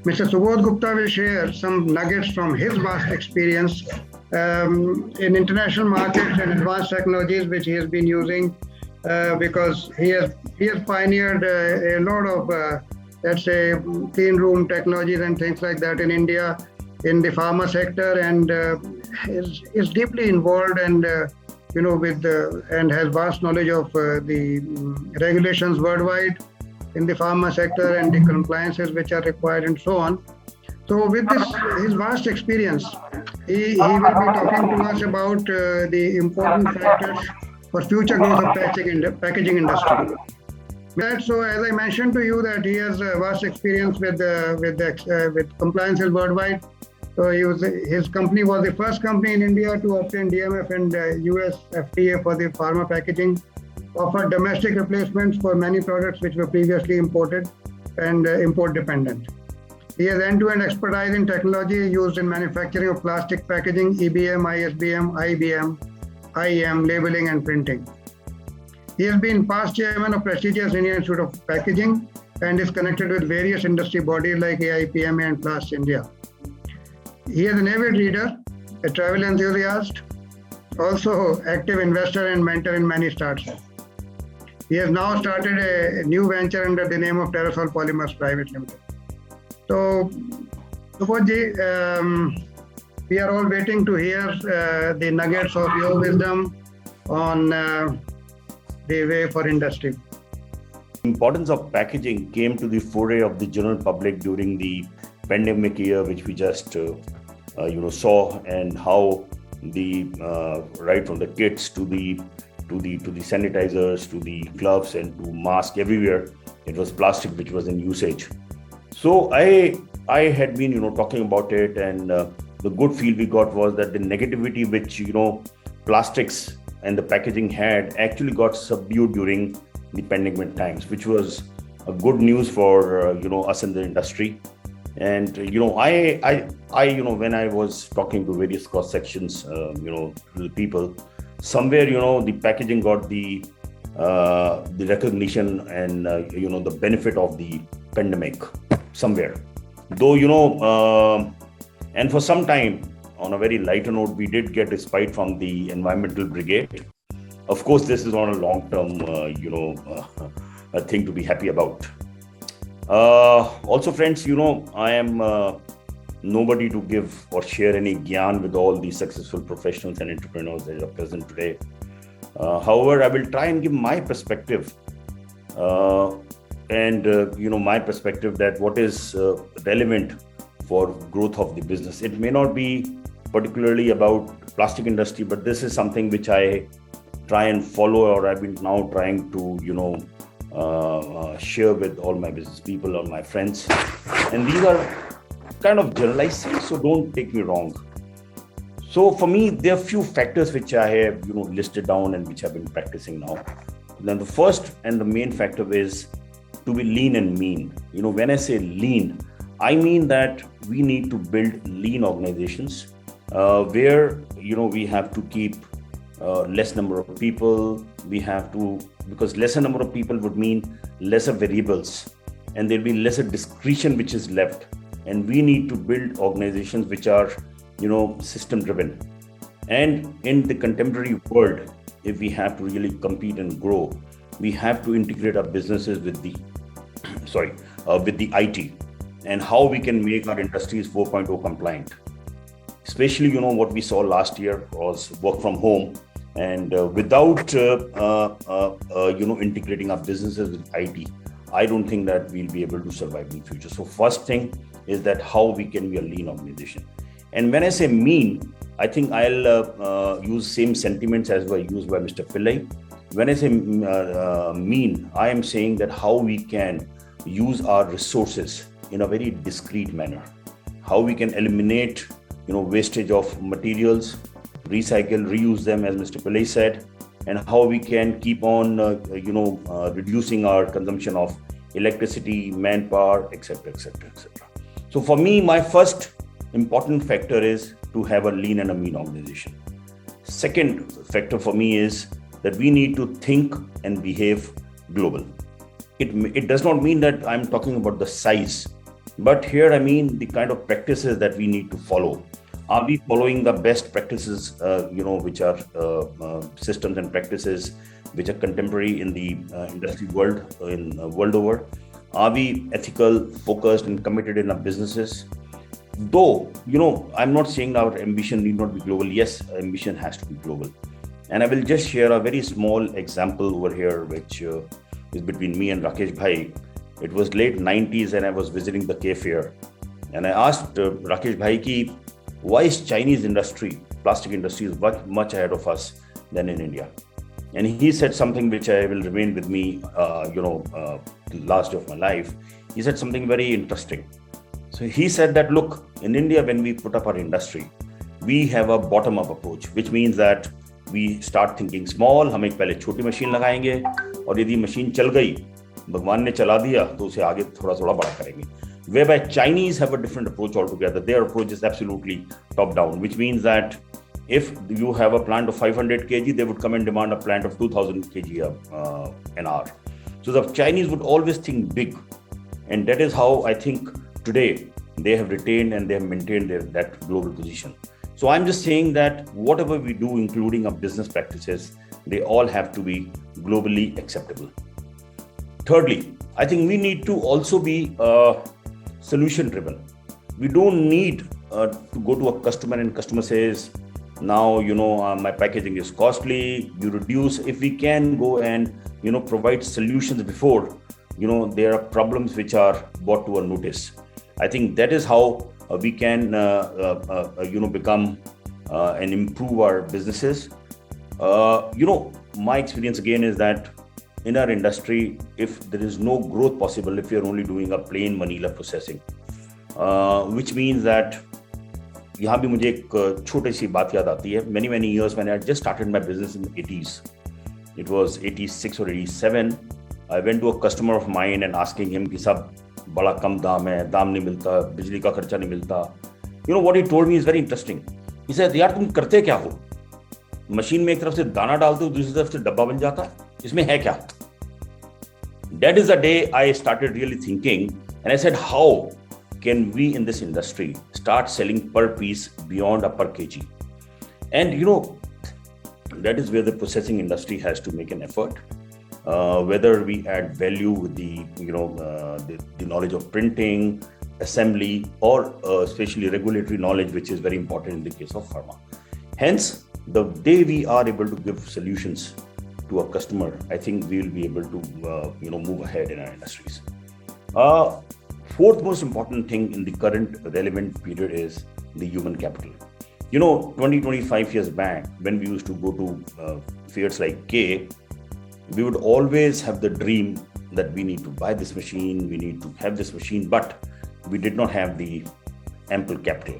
Mr. Subodh Gupta will share some nuggets from his vast experience in international markets and advanced technologies, which he has been using because he has pioneered a lot of let's say clean room technologies and things like that in India in the pharma sector, and is deeply involved and with and has vast knowledge of the regulations worldwide in the pharma sector and the compliances which are required and so on. So with his vast experience, he will be talking to us about the important factors for future growth of packaging industry. So as I mentioned to you that he has vast experience with compliances worldwide. So his company was the first company in India to obtain DMF and US FDA for the pharma packaging, offered domestic replacements for many products which were previously imported and import dependent. He has end-to-end expertise in technology used in manufacturing of plastic packaging, EBM, ISBM, IBM, IEM, labeling and printing. He has been past chairman of prestigious Indian Institute of Packaging and is connected with various industry bodies like AIPMA and Plast India. He is an avid reader, a travel enthusiast, also active investor and mentor in many startups. He has now started a new venture under the name of Terrasol Polymers Private Limited. So, Subodhji, we are all waiting to hear the nuggets of your wisdom on the way for industry. The importance of packaging came to the foray of the general public during the pandemic year, which we just saw, and how the right from the kits to the sanitizers, to the gloves and to mask, everywhere it was plastic which was in usage. So I had been talking about it, and the good feel we got was that the negativity which plastics and the packaging had actually got subdued during the pandemic times, which was a good news for us in the industry. And I when I was talking to various cross sections, to the people, somewhere the packaging got the recognition and the benefit of the pandemic somewhere. Though and for some time, on a very lighter note, we did get respite from the environmental brigade. Of course, this is on a long-term a thing to be happy about. Also, friends, I am nobody to give or share any gyan with all the successful professionals and entrepreneurs that are present today. However, I will try and give my perspective my perspective that what is relevant for growth of the business. It may not be particularly about plastic industry, but this is something which I try and follow, or I've been now trying to, share with all my business people or my friends. And these are kind of generalized things, so don't take me wrong. So for me, there are few factors which I have, listed down and which I've been practicing now. Then the first and the main factor is to be lean and mean. When I say lean, I mean that we need to build lean organizations where, we have to keep less number of people. We have to, because lesser number of people would mean lesser variables, and there'll be lesser discretion which is left. And we need to build organizations which are, system driven. And in the contemporary world, if we have to really compete and grow, we have to integrate our businesses with the, with the IT, and how we can make our industries 4.0 compliant. Especially, what we saw last year was work from home, and without, integrating our businesses with IT, I don't think that we'll be able to survive in the future. So first thing is that how we can be a lean organization. And when I say mean, I think I'll use same sentiments as were used by Mr. Pillai. When I say mean, I am saying that how we can use our resources in a very discreet manner, how we can eliminate, wastage of materials, recycle, reuse them, as Mr. Pillai said, and how we can keep on, reducing our consumption of electricity, manpower, etc., etc., etc. So for me, my first important factor is to have a lean and a mean organization. Second factor for me is that we need to think and behave global. It does not mean that I'm talking about the size. But here, I mean, the kind of practices that we need to follow. Are we following the best practices, which are systems and practices which are contemporary in the industry world, world over? Are we ethical, focused, and committed in our businesses? Though, I'm not saying our ambition need not be global. Yes, ambition has to be global. And I will just share a very small example over here, which is between me and Rakesh Bhai. It was late 90s and I was visiting the K Fair. And I asked Rakesh Bhai ki, why is Chinese industry, plastic industry is much ahead of us than in India? And he said something which I will remain with me, the last day of my life. He said something very interesting. So he said that, look, in India, when we put up our industry, we have a bottom-up approach, which means that we start thinking small. हम एक पहले छोटी machine लगाएंगे और यदि machine चल गई, भगवान ने चला दिया, तो उसे आगे थोड़ा-थोड़ा बड़ा करेंगे. Whereby Chinese have a different approach altogether. Their approach is absolutely top-down, which means that if you have a plant of 500 kg, they would come and demand a plant of 2000 kg an hour. So the Chinese would always think big. And that is how I think today they have retained and they have maintained that global position. So I'm just saying that whatever we do, including our business practices, they all have to be globally acceptable. Thirdly, I think we need to also be solution driven. We don't need to go to a customer and customer says, now, my packaging is costly, you reduce. If we can go and, provide solutions before, there are problems which are brought to our notice. I think that is how we can, become and improve our businesses. My experience again is that in our industry, if there is no growth possible, if you're only doing a plain manila processing, which means that यहाँ भी मुझे एक छोटी सी बात याद आती है. Many years when I had just started my business in the 80s, it was 86 or 87. I went to a customer of mine and asking him कि सब बड़ा कम दाम है, दाम नहीं मिलता, बिजली का खर्चा नहीं मिलता. What he told me is very interesting. He said, यार तुम करते क्या हो? मशीन में एक तरफ से दाना डालते हो, दूसरी तरफ से डब्बा बन जाता है. इसमें है क्या? That is the day I started really thinking, and I said, how can we in this industry start selling per piece beyond a per kg? And that is where the processing industry has to make an effort. Whether we add value with the knowledge of printing, assembly, or especially regulatory knowledge, which is very important in the case of pharma. Hence, the day we are able to give solutions to a customer, I think we will be able to move ahead in our industries. Fourth most important thing in the current relevant period is the human capital. 25 years back, when we used to go to fairs like K, we would always have the dream that we need to buy this machine, we need to have this machine, but we did not have the ample capital.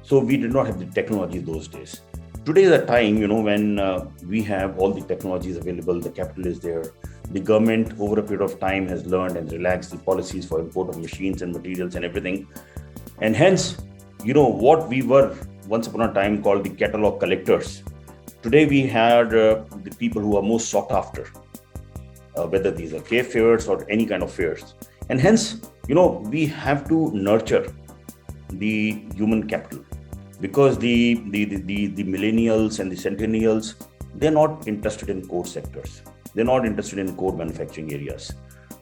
So we did not have the technology those days. Today is a time, when we have all the technologies available, the capital is there. The government over a period of time has learned and relaxed the policies for import of machines and materials and everything. And hence, what we were once upon a time called the catalog collectors. Today we had the people who are most sought after, whether these are K fairs or any kind of fairs. And hence, we have to nurture the human capital, because the millennials and the centennials, they're not interested in core sectors. They're not interested in core manufacturing areas.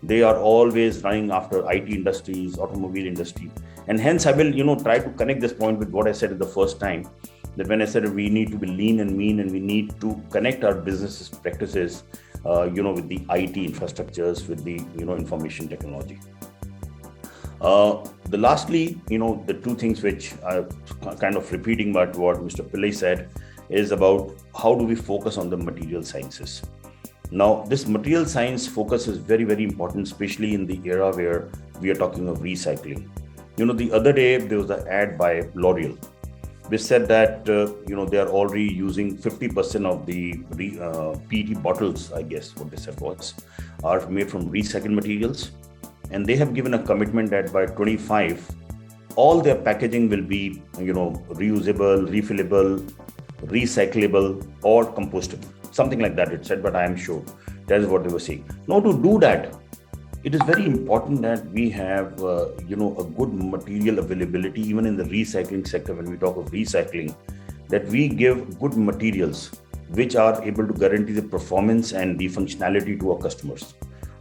They are always running after IT industries, automobile industry. And hence I will, try to connect this point with what I said at the first time, that when I said we need to be lean and mean and we need to connect our business practices, with the IT infrastructures, with the, information technology. Lastly, the two things which are kind of repeating what Mr. Pillai said is about how do we focus on the material sciences. Now, this material science focus is very, very important, especially in the era where we are talking of recycling. The other day, there was an ad by L'Oreal, which said that, they are already using 50% of the PET bottles, I guess what they said was, are made from recycled materials. And they have given a commitment that by 25, all their packaging will be, reusable, refillable, recyclable, or compostable. Something like that it said, but I am sure that is what they were saying. Now, to do that, it is very important that we have a good material availability even in the recycling sector. When we talk of recycling, that we give good materials which are able to guarantee the performance and the functionality to our customers.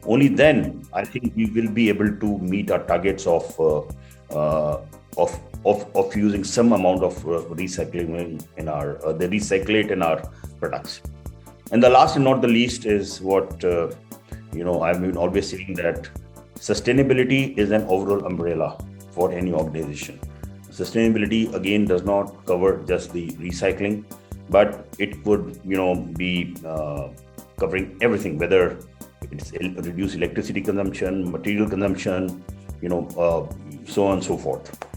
Only then I think we will be able to meet our targets of using some amount of recycling in our the recyclate in our products. And the last and not the least is what I've been always saying, that sustainability is an overall umbrella for any organization. Sustainability again does not cover just the recycling, but it could be covering everything, whether it's reduce electricity consumption, material consumption, so on and so forth.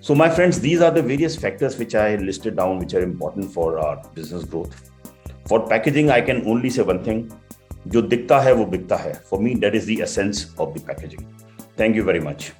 So my friends, these are the various factors which I listed down, which are important for our business growth. For packaging, I can only say one thing: जो दिखता है वो बिकता है. For me, that is the essence of the packaging. Thank you very much.